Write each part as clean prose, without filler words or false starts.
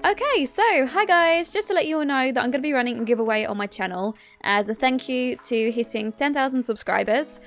Okay, so hi guys, just to let you all know that I'm going to be running a giveaway on my channel as a thank you to hitting 10,000 subscribers.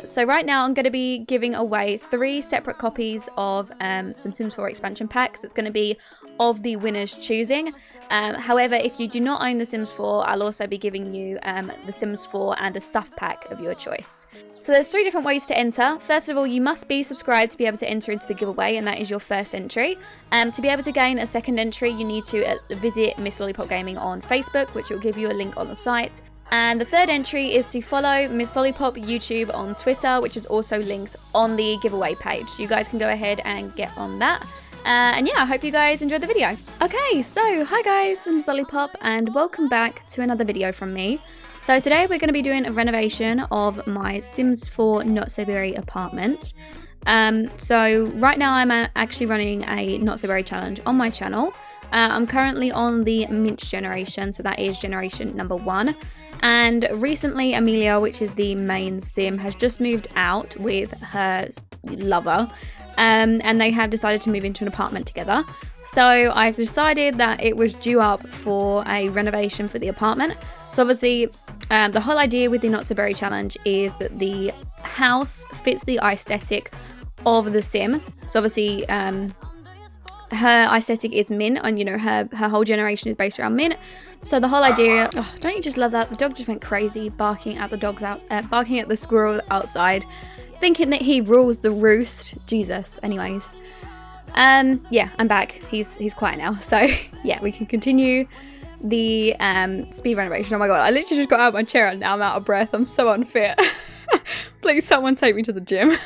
So right now I'm going to be giving away 3 separate copies of some Sims 4 expansion packs. It's going to be of the winner's choosing. However, if you do not own The Sims 4, I'll also be giving you The Sims 4 and a stuff pack of your choice. So there's 3 different ways to enter. First of all, you must be subscribed to be able to enter into the giveaway, and that is your first entry. To be able to gain a second entry, you need to visit Miss Lollipop Gaming on Facebook, which will give you a link on the site. And the third entry is to follow Miss Lollipop YouTube on Twitter, which is also linked on the giveaway page. You guys can go ahead and get on that. And yeah, I hope you guys enjoyed the video. Okay, so hi guys, I'm Miss Lollipop and welcome back to another video from me. So today we're going to be doing a renovation of my Sims 4 Not So Berry apartment. So right now I'm actually running a Not So Berry challenge on my channel. I'm currently on the Mint generation, so that is generation number 1. And recently Amelia, which is the main sim, has just moved out with her lover. And they have decided to move into an apartment together. So I've decided that it was due up for a renovation for the apartment. So obviously the whole idea with the Not So Berry challenge is that the house fits the aesthetic of the sim. So obviously her aesthetic is mint, and you know her whole generation is based around mint. So the whole idea, oh, don't you just love that? The dog just went crazy barking at barking at the squirrel outside, thinking that he rules the roost. Jesus. Anyways, yeah, I'm back. He's quiet now. So yeah, we can continue the speed renovation. Oh my god, I literally just got out of my chair and now I'm out of breath. I'm so unfit. Please someone take me to the gym.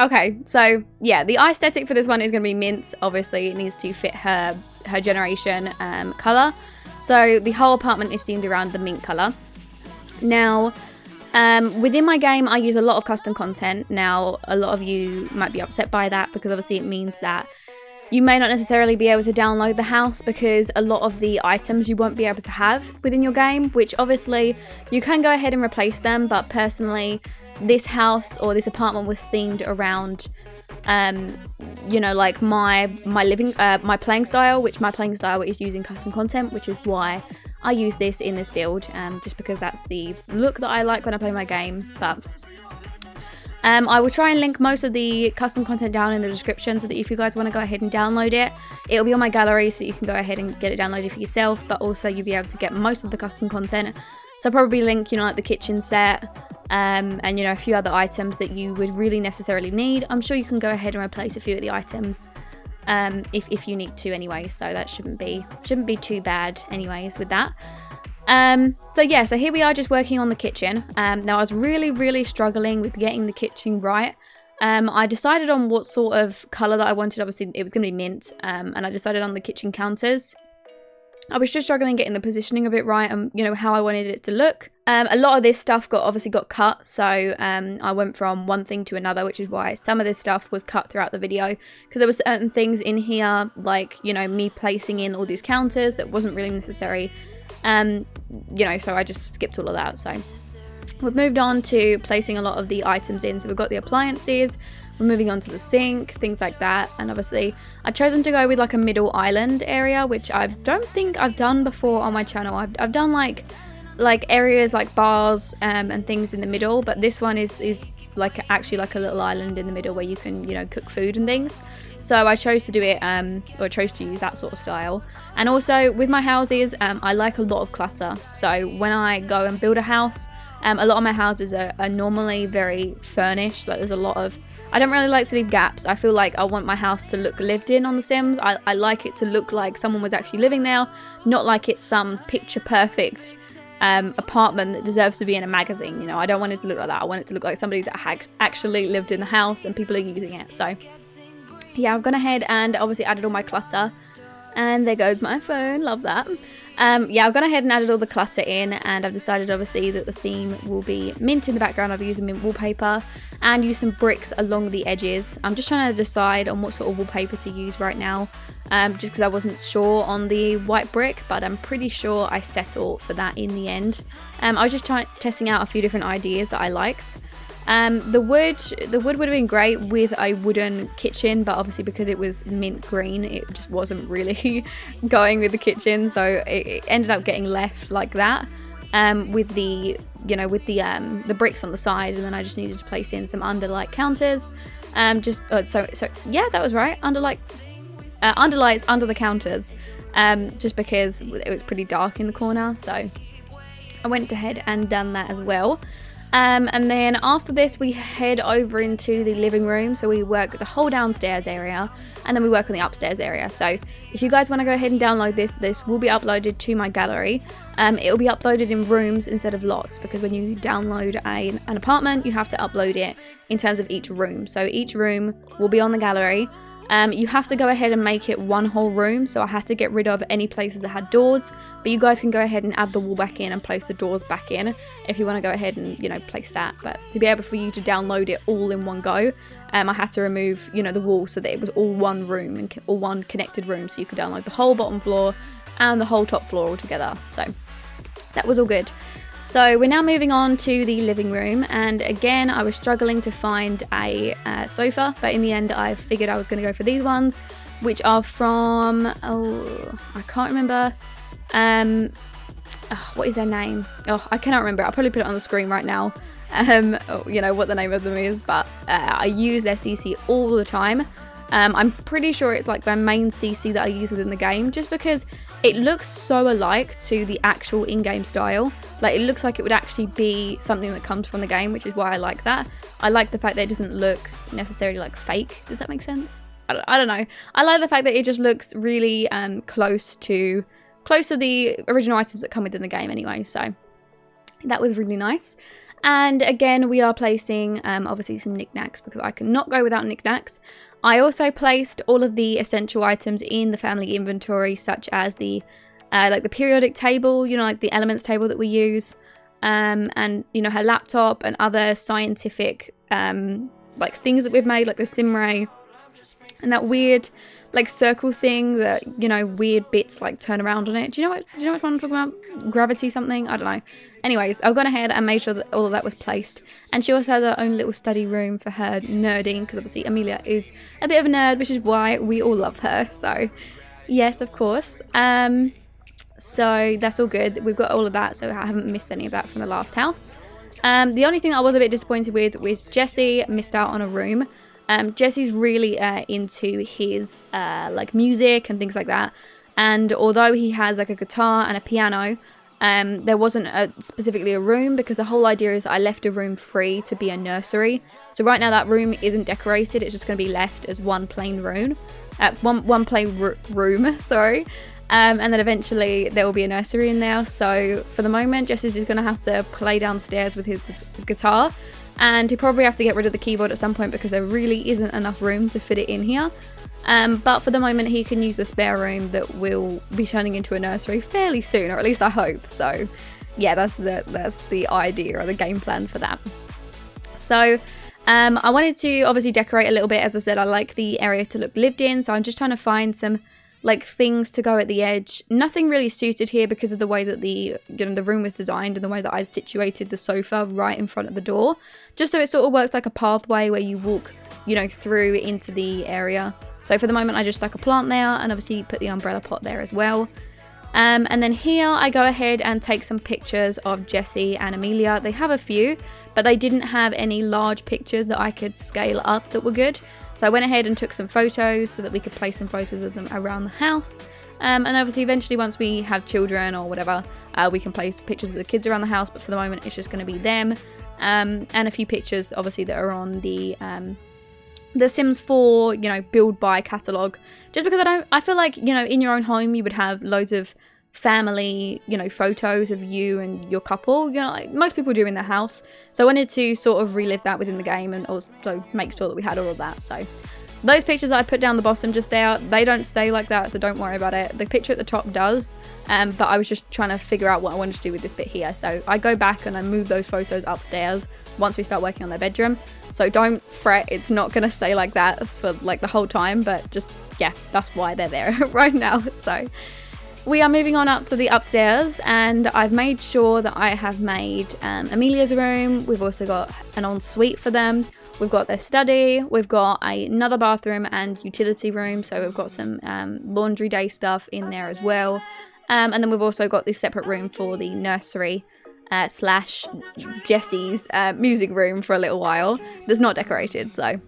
Okay, so yeah, the aesthetic for this one is going to be mint. Obviously it needs to fit her generation colour. So the whole apartment is themed around the mint colour. Now within my game I use a lot of custom content. Now a lot of you might be upset by that because obviously it means that you may not necessarily be able to download the house because a lot of the items you won't be able to have within your game, which obviously you can go ahead and replace them, but personally this house or this apartment was themed around you know, like my playing style, which my playing style is using custom content, which is why I use this in this build, just because that's the look that I like when I play my game. But I will try and link most of the custom content down in the description so that if you guys want to go ahead and download it, it'll be on my gallery so that you can go ahead and get it downloaded for yourself, but also you'll be able to get most of the custom content. So I'll probably link, you know, like the kitchen set and, you know, a few other items that you would really necessarily need. I'm sure you can go ahead and replace a few of the items if you need to anyway, so that shouldn't be too bad anyways with that. So yeah, so here we are just working on the kitchen. Now I was really struggling with getting the kitchen right. I decided on what sort of colour that I wanted. Obviously it was going to be mint, and I decided on the kitchen counters. I was just struggling getting the positioning of it right and, you know, how I wanted it to look. A lot of this stuff obviously got cut, so I went from one thing to another, which is why some of this stuff was cut throughout the video, because there were certain things in here, like, you know, me placing in all these counters that wasn't really necessary. You know, so I just skipped all of that. So we've moved on to placing a lot of the items in. So we've got the appliances, we're moving on to the sink, things like that. And obviously I've chosen to go with like a middle island area, which I don't think I've done before on my channel. I've done like areas like bars and things in the middle, but this one is like actually like a little island in the middle where you can, you know, cook food and things. So I chose to do it, or chose to use that sort of style. And also with my houses, I like a lot of clutter. So when I go and build a house, a lot of my houses are normally very furnished. Like there's a lot of, I don't really like to leave gaps. I feel like I want my house to look lived in on The Sims. I like it to look like someone was actually living there, not like it's some picture perfect apartment that deserves to be in a magazine. You know, I don't want it to look like that. I want it to look like somebody's actually lived in the house and people are using it. So yeah, I've gone ahead and obviously added all my clutter, and there goes my phone, love that. Yeah, I've gone ahead and added all the clutter in, and I've decided obviously that the theme will be mint in the background. I've used mint wallpaper and use some bricks along the edges. I'm just trying to decide on what sort of wallpaper to use right now, just because I wasn't sure on the white brick, but I'm pretty sure I settled for that in the end. I was just testing out a few different ideas that I liked. The wood would have been great with a wooden kitchen, but obviously because it was mint green, it just wasn't really going with the kitchen, so it ended up getting left like that, with the bricks on the side, and then I just needed to place in some underlight counters, yeah, that was right, underlights under the counters, just because it was pretty dark in the corner, so I went ahead and done that as well. And then after this we head over into the living room, so we work the whole downstairs area and then we work on the upstairs area. So if you guys want to go ahead and download this will be uploaded to my gallery. It will be uploaded in rooms instead of lots, because when you download an apartment you have to upload it in terms of each room. So each room will be on the gallery. You have to go ahead and make it one whole room, so I had to get rid of any places that had doors, but you guys can go ahead and add the wall back in and place the doors back in if you want to go ahead and place that. But to be able for you to download it all in one go, I had to remove the wall so that it was all one room and all one connected room, so you could download the whole bottom floor and the whole top floor all together. So that was all good. So we're now moving on to the living room, and again I was struggling to find a sofa, but in the end I figured I was going to go for these ones, which are from, I can't remember, what is their name? I cannot remember. I'll probably put it on the screen right now, what the name of them is, but I use their CC all the time. I'm pretty sure it's like my main CC that I use within the game, just because it looks so alike to the actual in-game style. Like, it looks like it would actually be something that comes from the game, which is why I like that. I like the fact that it doesn't look necessarily like fake. Does that make sense? I don't know. I like the fact that it just looks really close to the original items that come within the game anyway. So that was really nice. And again, we are placing obviously some knickknacks, because I cannot go without knickknacks. I also placed all of the essential items in the family inventory, such as the like the periodic table, like the elements table that we use, and her laptop and other scientific like things that we've made, like the Simray and that weird like circle thing that weird bits like turn around on it. Do you know what one I'm talking about? Gravity something? I don't know. Anyways, I've gone ahead and made sure that all of that was placed. And she also has her own little study room for her nerding, because obviously Amelia is a bit of a nerd, which is why we all love her. So yes, of course. So that's all good. We've got all of that, so I haven't missed any of that from the last house. The only thing I was a bit disappointed with was Jesse missed out on a room. Jesse's really into his like music and things like that, and although he has like a guitar and a piano, there wasn't specifically a room, because the whole idea is I left a room free to be a nursery. So right now that room isn't decorated, it's just going to be left as one plain room, room, sorry. And then eventually there will be a nursery in there. So for the moment, Jesse's just going to have to play downstairs with his guitar, and he'll probably have to get rid of the keyboard at some point, because there really isn't enough room to fit it in here. But for the moment he can use the spare room that will be turning into a nursery fairly soon, or at least I hope. So yeah, that's the idea or the game plan for that. So I wanted to obviously decorate a little bit. As I said, I like the area to look lived in, so I'm just trying to find some like things to go at the edge. Nothing really suited here because of the way that the room was designed and the way that I situated the sofa right in front of the door, just so it sort of works like a pathway where you walk through into the area. So for the moment I just stuck a plant there, and obviously put the umbrella pot there as well. And then here I go ahead and take some pictures of Jessie and Amelia. They have a few, but they didn't have any large pictures that I could scale up that were good. So I went ahead and took some photos so that we could place some photos of them around the house. And obviously eventually once we have children or whatever, we can place pictures of the kids around the house, but for the moment it's just going to be them. And a few pictures obviously that are on the Sims 4, build by catalogue. Just because I feel like, in your own home you would have loads of family, photos of you and your couple, like most people do in their house. So I wanted to sort of relive that within the game and also make sure that we had all of that. So those pictures that I put down the bottom just there, they don't stay like that, so don't worry about it. The picture at the top does, but I was just trying to figure out what I wanted to do with this bit here. So I go back and I move those photos upstairs once we start working on their bedroom. So don't fret, it's not going to stay like that for like the whole time, but just, yeah, that's why they're there right now. So we are moving on up to the upstairs, and I've made sure that I have made Amelia's room. We've also got an ensuite for them. We've got their study. We've got another bathroom and utility room. So we've got some laundry day stuff in there as well. And then we've also got this separate room for the nursery slash Jessie's music room for a little while. That's not decorated. So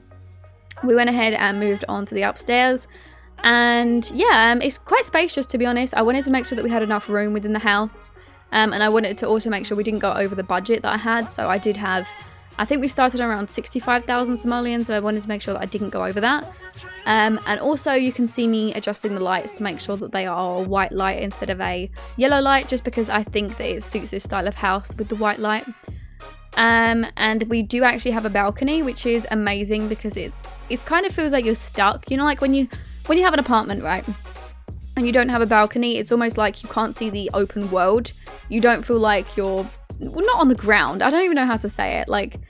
we went ahead and moved on to the upstairs. And yeah, it's quite spacious, to be honest. I wanted to make sure that we had enough room within the house. And I wanted to also make sure we didn't go over the budget that I had. So I did have, I think we started around 65,000 Somalian, so I wanted to make sure that I didn't go over that. And also you can see me adjusting the lights to make sure that they are a white light instead of a yellow light, just because I think that it suits this style of house with the white light. And we do actually have a balcony, which is amazing because it's kind of feels like you're stuck. You know, like when you have an apartment, right, and you don't have a balcony, it's almost like you can't see the open world. You don't feel like you're not on the ground. I don't even know how to say it. Like,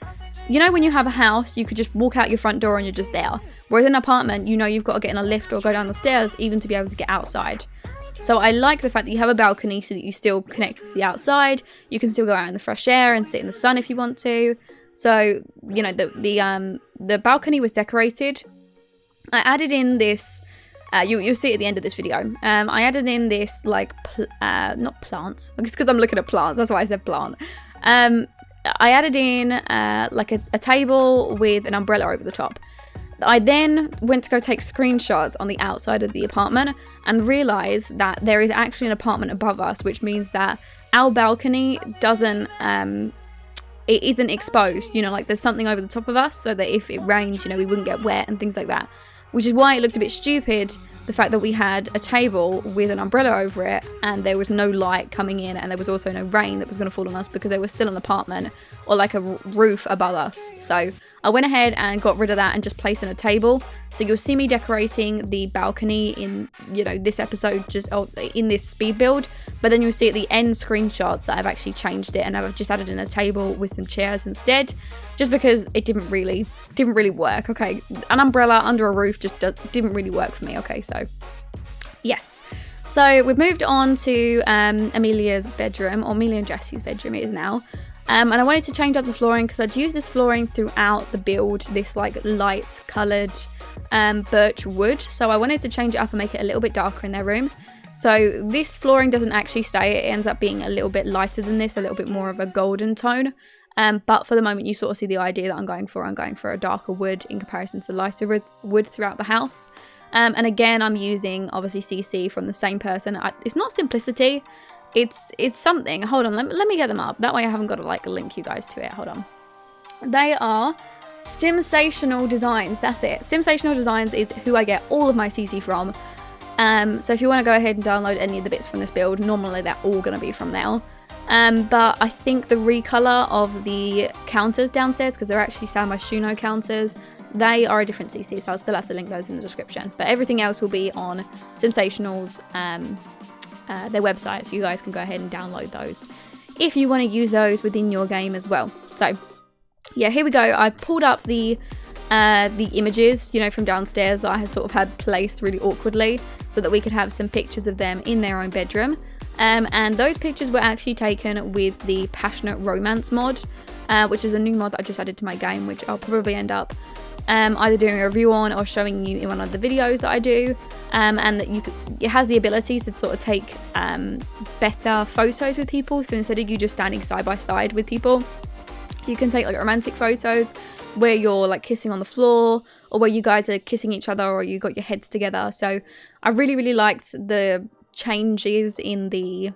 you know, when you have a house, you could just walk out your front door and you're just there. Whereas in an apartment, you know, you've got to get in a lift or go down the stairs even to be able to get outside. So I like the fact that you have a balcony so that you still connect to the outside. You can still go out in the fresh air and sit in the sun if you want to. So, you know, the balcony was decorated. I added in this, you'll see it at the end of this video. I added in this, like, not plants, because I'm looking at plants, that's why I said plant. I added in, like, a table with an umbrella over the top. I then went to go take screenshots on the outside of the apartment and realised that there is actually an apartment above us, which means that our balcony doesn't, it isn't exposed, you know, like there's something over the top of us so that if it rains, you know, we wouldn't get wet and things like that. Which is why it looked a bit stupid, the fact that we had a table with an umbrella over it and there was no light coming in and there was also no rain that was going to fall on us because there was still an apartment or like a roof above us. So I went ahead and got rid of that and just placed in a table. So you'll see me decorating the balcony in, you know, this episode, just in this speed build. But then you'll see at the end screenshots that I've actually changed it and I've just added in a table with some chairs instead, just because it didn't really work. Okay, an umbrella under a roof just didn't really work for me. Okay, so yes. So we've moved on to Amelia's bedroom, or Amelia and Jessie's bedroom it is now. And I wanted to change up the flooring because I'd used this flooring throughout the build, this like light coloured birch wood. So I wanted to change it up and make it a little bit darker in their room. So this flooring doesn't actually stay. It ends up being a little bit lighter than this, a little bit more of a golden tone. But for the moment, you sort of see the idea that I'm going for a darker wood in comparison to lighter wood throughout the house. And again, I'm using obviously CC from the same person. It's not Simplicity. It's something. Hold on, let me get them up. That way I haven't got to like link you guys to it. Hold on. They are Simsational Designs. That's it. Simsational Designs is who I get all of my CC from. So if you want to go ahead and download any of the bits from this build, normally they're all going to be from there. But I think the recolor of the counters downstairs, because they're actually San Myshuno counters, they are a different CC, so I'll still have to link those in the description. But everything else will be on Simsational's their website, so you guys can go ahead and download those if you want to use those within your game as well. So yeah, here we go. I pulled up the images, you know, from downstairs that I had sort of had placed really awkwardly so that we could have some pictures of them in their own bedroom. And those pictures were actually taken with the Passionate Romance mod, which is a new mod that I just added to my game, which I'll probably end up either doing a review on or showing you in one of the videos that I do. And that it has the ability to sort of take better photos with people. So instead of you just standing side by side with people, you can take like romantic photos where you're like kissing on the floor, or where you guys are kissing each other, or you got your heads together. So I really liked the changes in the,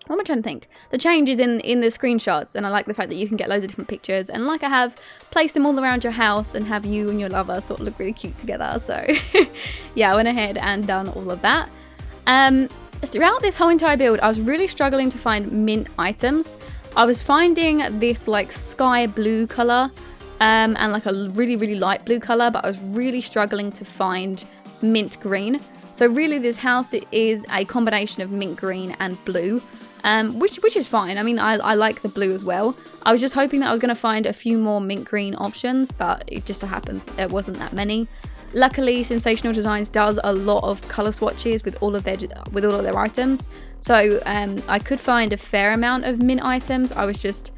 what am I trying to think? The changes in the screenshots, and I like the fact that you can get loads of different pictures, and like I have placed them all around your house and have you and your lover sort of look really cute together. So yeah, I went ahead and done all of that. Throughout this whole entire build, I was really struggling to find mint items. I was finding this like sky blue color and like a really light blue color, but I was really struggling to find mint green. So really this house is a combination of mint green and blue, which is fine. I mean, I like the blue as well. I was just hoping that I was going to find a few more mint green options, but it just so happens that there wasn't that many. Luckily, Sensational Designs does a lot of color swatches with all of their items, so I could find a fair amount of mint items. I was just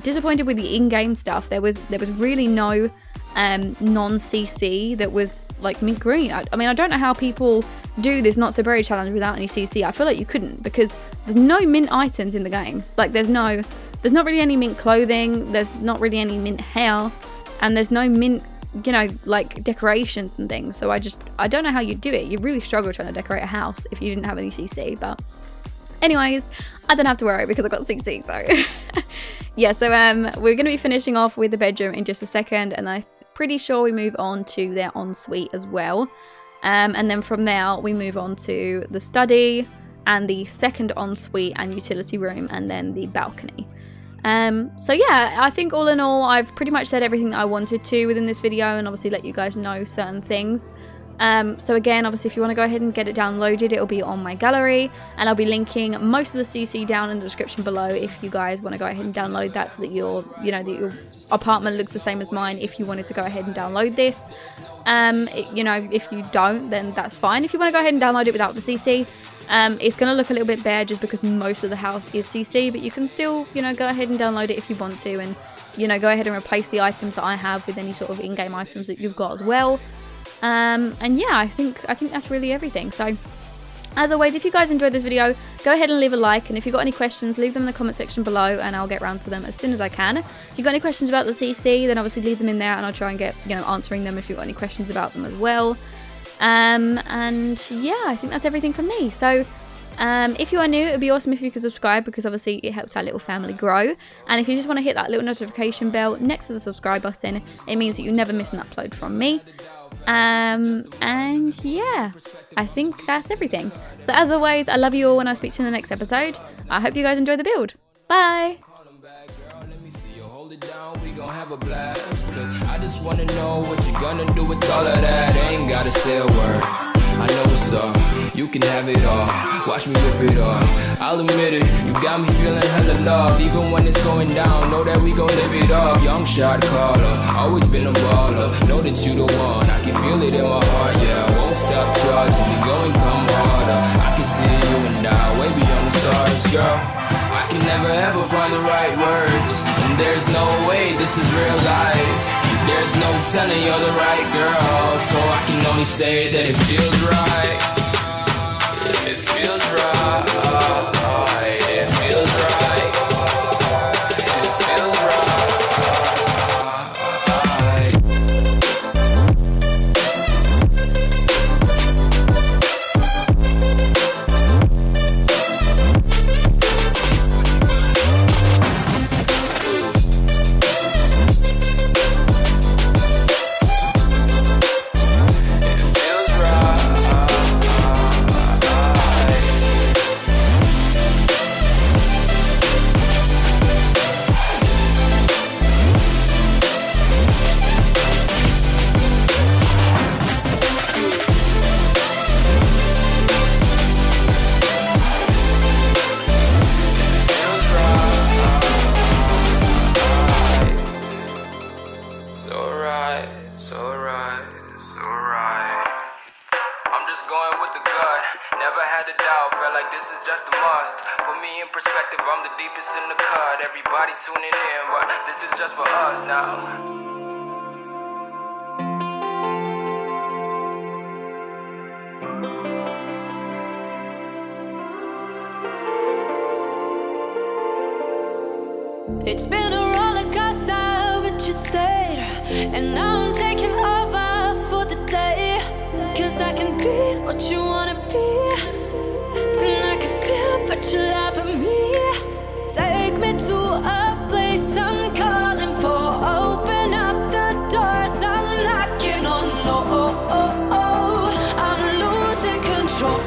disappointed with the in-game stuff. There was really no non-CC that was like mint green. I mean, I don't know how people do this not so berry challenge without any CC. I feel like you couldn't, because there's no mint items in the game. Like there's not really any mint clothing, there's not really any mint hair, and there's no mint, you know, like decorations and things. So I don't know how you do it. You really struggle trying to decorate a house if you didn't have any CC. But anyways, I don't have to worry because I've got CC. So yeah, so we're going to be finishing off with the bedroom in just a second, and I'm pretty sure we move on to their ensuite as well. And then from there we move on to the study and the second ensuite and utility room, and then the balcony. So yeah, I think all in all, I've pretty much said everything that I wanted to within this video, and obviously let you guys know certain things. So again, obviously if you want to go ahead and get it downloaded, it'll be on my gallery, and I'll be linking most of the CC down in the description below if you guys want to go ahead and download that, so that your apartment looks the same as mine if you wanted to go ahead and download this. You know, if you don't, then that's fine. If you want to go ahead and download it without the CC, it's going to look a little bit bare just because most of the house is CC, but you can still, you know, go ahead and download it if you want to, and, you know, go ahead and replace the items that I have with any sort of in-game items that you've got as well. And yeah, I think that's really everything. So as always, if you guys enjoyed this video, go ahead and leave a like, and if you've got any questions, leave them in the comment section below and I'll get around to them as soon as I can. If you've got any questions about the CC, then obviously leave them in there and I'll try and get, you know, answering them if you've got any questions about them as well. And yeah, I think that's everything from me. So if you are new, it would be awesome if you could subscribe, because obviously it helps our little family grow. And if you just want to hit that little notification bell next to the subscribe button, it means that you never miss an upload from me. And yeah, I think that's everything. So as always, I love you all, and I'll speak to you in the next episode. I hope you guys enjoy the build. Bye. I just wanna know what you're gonna do with all of that. Ain't gotta say a word, I know what's up. You can have it all, watch me rip it off. I'll admit it, you got me feeling hella loved. Even when it's going down, know that we gon' live it up. Young shot caller, always been a baller. Know that you the one, I can feel it in my heart. Yeah, I won't stop charging, we go and come harder. I can see you and I, way beyond the stars, girl. I can never ever find the right words, and there's no way this is real life. There's no telling you're the right girl, so I can only say that it feels right. It feels right. It feels right. It feels right. I'm just going with the gut, never had a doubt, felt like this is just a must. Put me in perspective, I'm the deepest in the cut. Everybody tuning in, but this is just for us now. It's been a roller coaster, but you stayed. And now I'm taking over for the day. Cause I can be what you wanna be, and I can feel but you love me. Take me to a place I'm calling for. Open up the doors I'm knocking on. I'm losing control.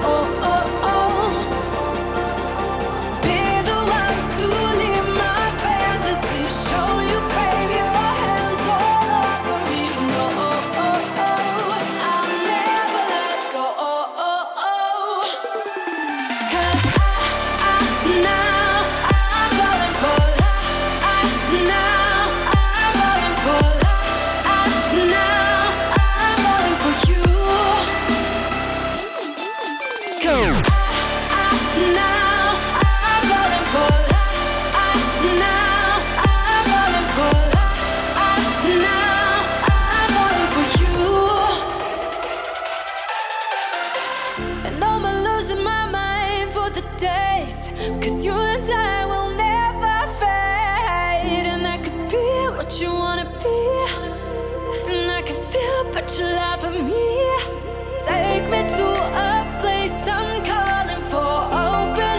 Now I'm falling for love. Now I'm falling for love. Now I'm falling for you. And I'm losing my mind for the days, 'cause you and I will never fade. And I could be what you wanna be, and I can feel but you lie for me. Take me to a place I'm calling for. Open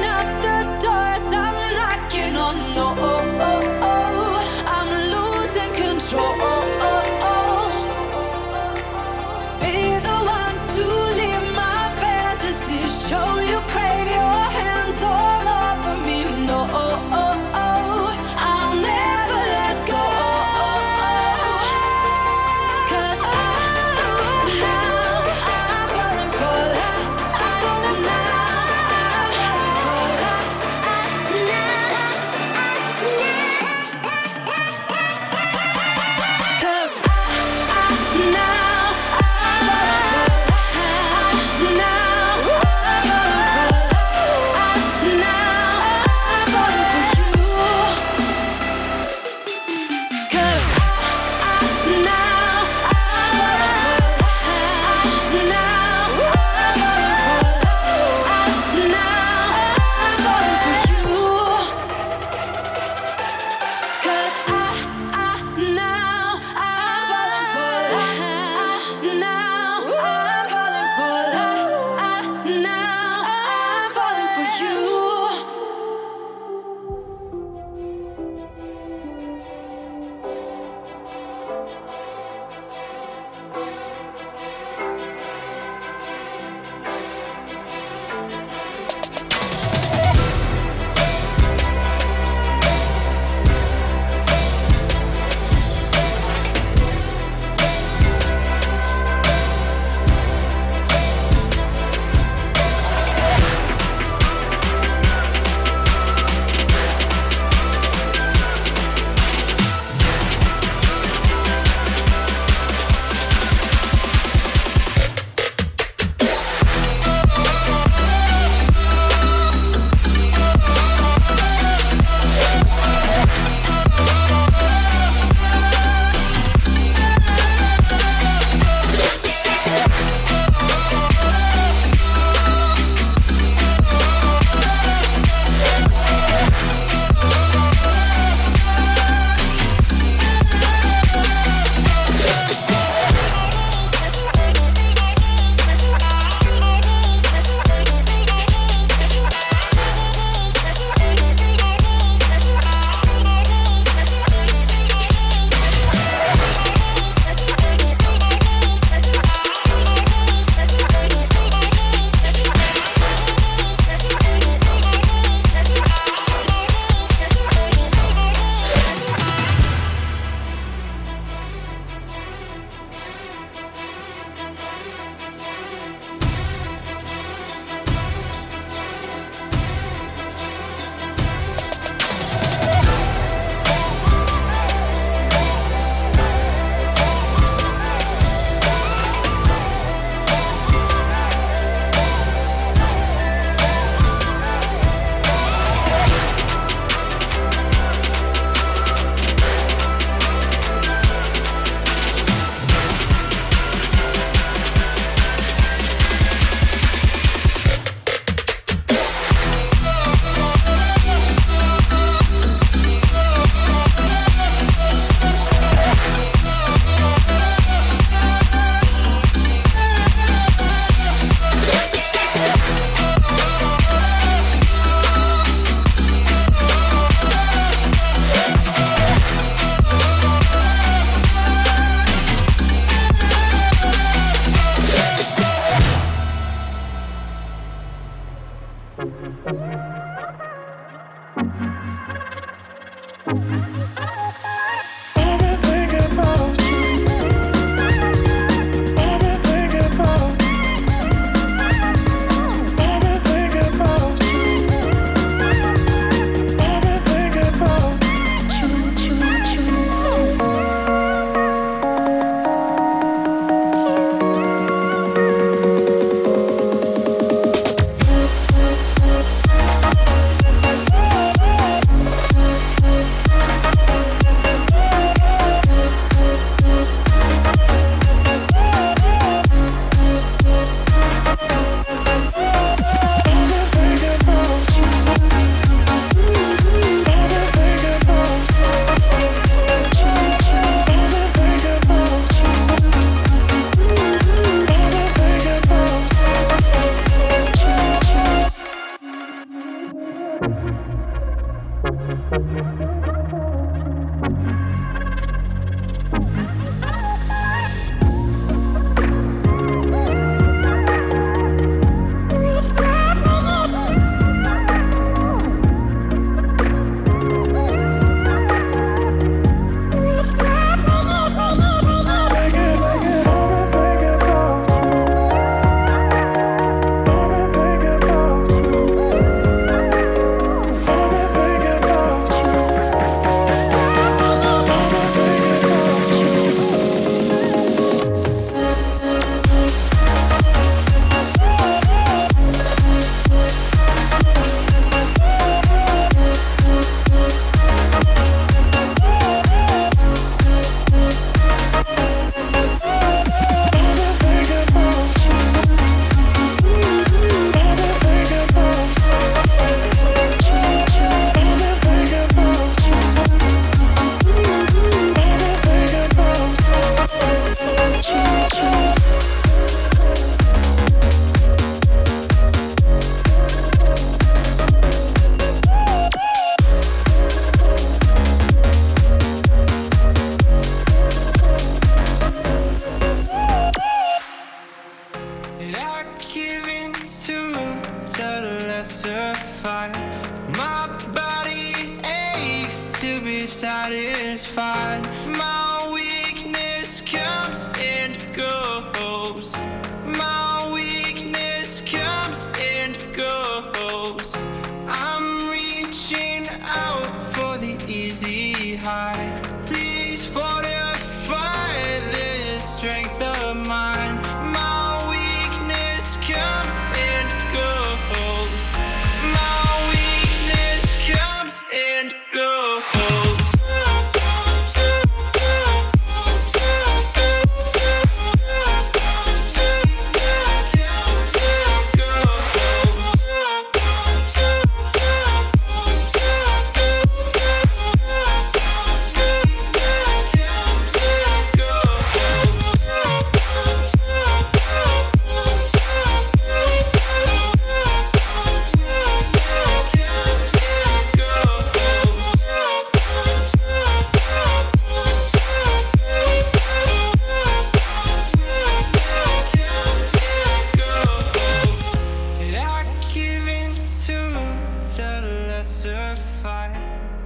fight.